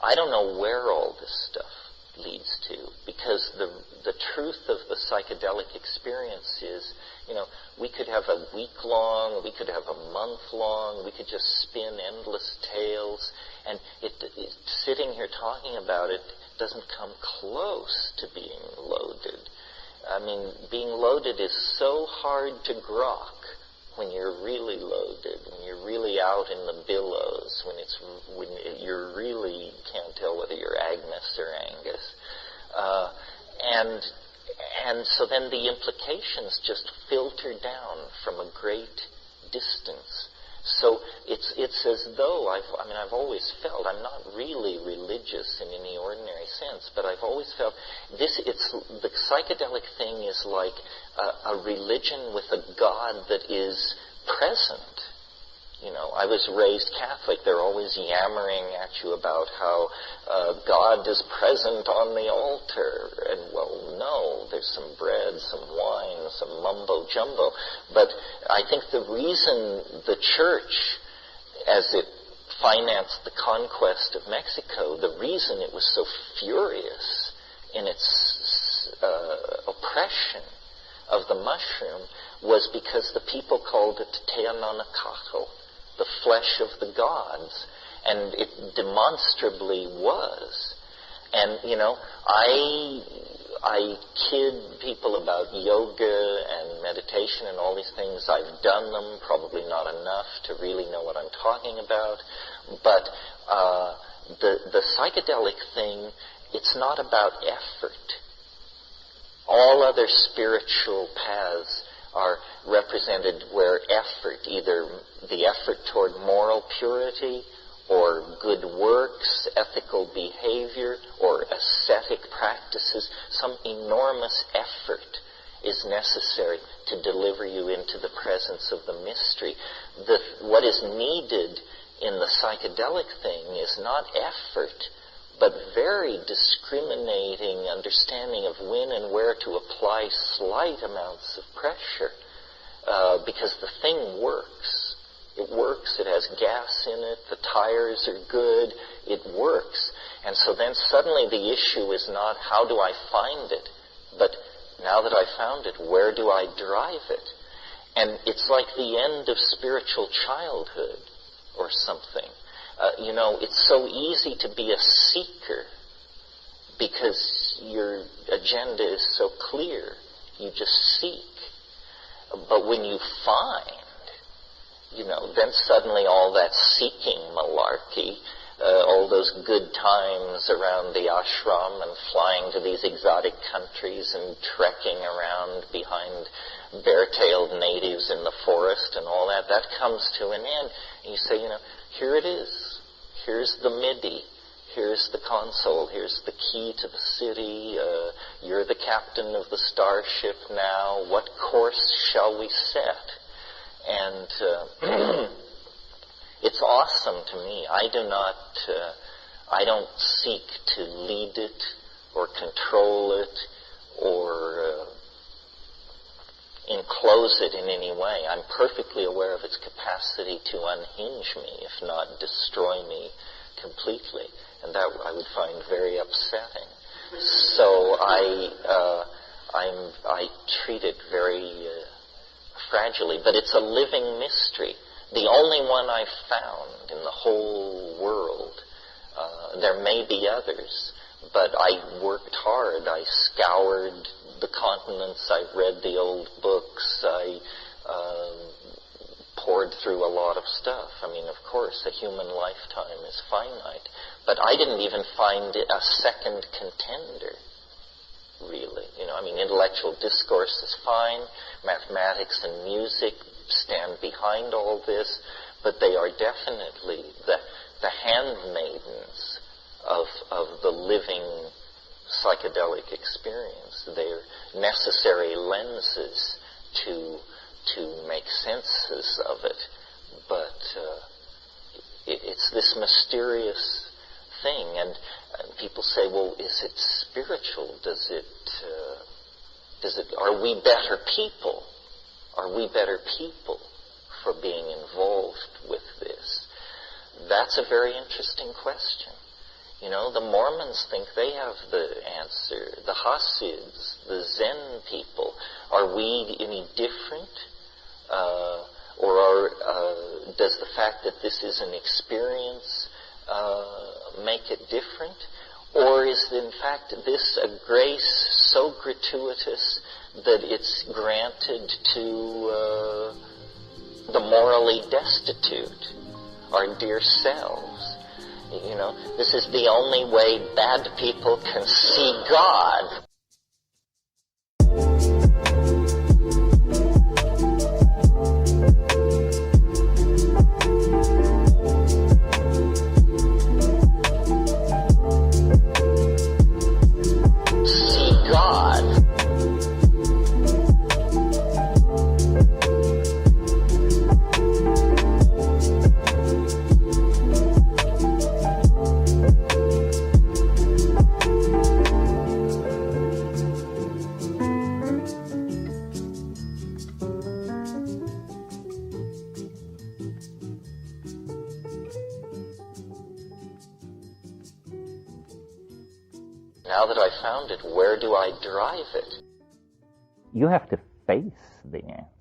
I don't know where all this stuff leads to, because the truth of the psychedelic experience is, we could have a week long, we could have a month long, we could just spin endless tales, and sitting here talking about it doesn't come close to being loaded. I mean, being loaded is so hard to grok when you're really loaded, when you're really out in the billows, when you're really can't tell whether you're Agnes or Angus. And so then the implications just filter down from a great distance. So it's as though I've always felt, I'm not really religious in any ordinary sense, but I've always felt the psychedelic thing is like a religion with a God that is present. I was raised Catholic. They're always yammering at you about how God is present on the altar. And, well, no, there's some bread, some wine, some mumbo-jumbo. But I think the reason the church, as it financed the conquest of Mexico, the reason it was so furious in its oppression of the mushroom was because the people called it Teonanacatl, the flesh of the gods, and it demonstrably was. And, I kid people about yoga and meditation and all these things. I've done them, probably not enough to really know what I'm talking about. But the psychedelic thing, it's not about effort. All other spiritual paths are represented where effort, either the effort toward moral purity or good works, ethical behavior, or ascetic practices, some enormous effort is necessary to deliver you into the presence of the mystery. What is needed in the psychedelic thing is not effort, but very discriminating understanding of when and where to apply slight amounts of pressure, because the thing works. It works. It has gas in it. The tires are good. It works. And so then suddenly the issue is not how do I find it, but now that I found it, where do I drive it? And it's like the end of spiritual childhood or something. It's so easy to be a seeker because your agenda is so clear. You just seek. But when you find, then suddenly all that seeking malarkey, all those good times around the ashram and flying to these exotic countries and trekking around behind bare-tailed natives in the forest and all that, that comes to an end. And you say, here it is. Here's the MIDI. Here's the console. Here's the key to the city. You're the captain of the starship now. What course shall we set? And it's awesome to me. I don't seek to lead it or control it or enclose it in any way. I'm perfectly aware of its capacity to unhinge me, if not destroy me completely. And that I would find very upsetting. So I treat it very fragilely, but it's a living mystery. The only one I've found in the whole world. There may be others, but I worked hard. I scoured the continents. I read the old books. I poured through a lot of stuff. Of course, a human lifetime is finite. But I didn't even find a second contender, really. Intellectual discourse is fine. Mathematics and music stand behind all this. But they are definitely the handmaidens of the living psychedelic experience. They're necessary lenses to make senses of it. But it's this mysterious thing. And people say, well, is it spiritual? Are we better people? Are we better people for being involved with this? that's a very interesting question. You know, the Mormons think they have the answer. The Hasids, the Zen people, are we any different? Does the fact that this is an experience make it different? Or is, in fact, this a grace so gratuitous that it's granted to the morally destitute, our dear selves? You know, this is the only way bad people can see God. Now that I found it, where do I derive it? You have to face the answer.